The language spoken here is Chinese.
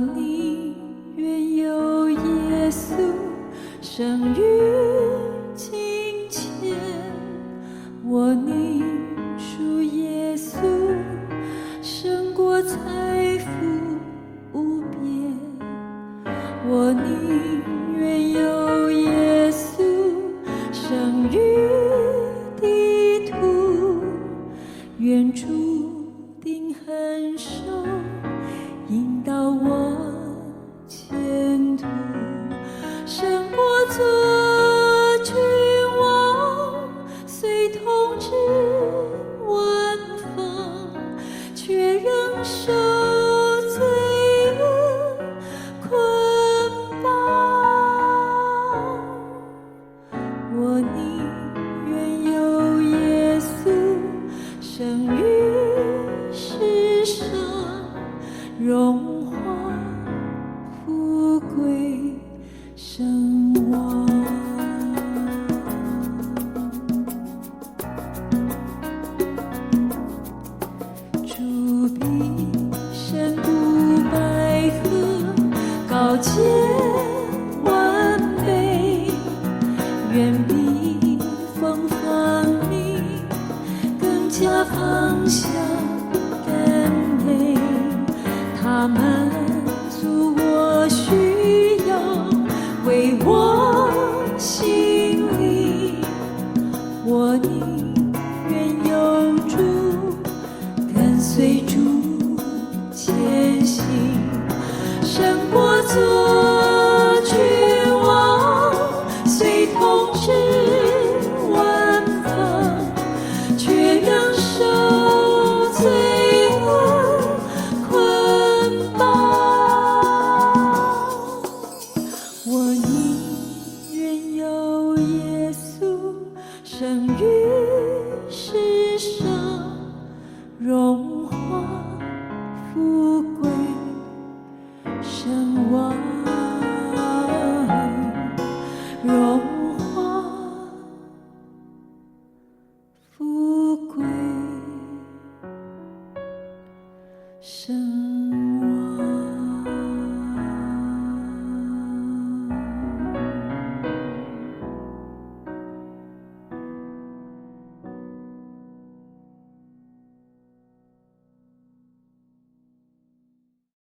宁愿有耶稣生于金钱，我宁属耶稣胜过财富无边，我宁愿有耶稣生于地土，愿注定很手引导我前途，胜过做君王，虽统治万方，却仍受罪恶捆绑。我宁愿有耶稣生于世上，荣华富贵声望。主比深不百合高洁完美，远比凤凰鸣更加芳香甘美，它满足我需要，为我心灵，我宁愿有主，跟随主前行，胜过做君王，虽统治万方，却仍受罪恶捆绑。我宁愿有耶稣生于世上，荣华富贵声望。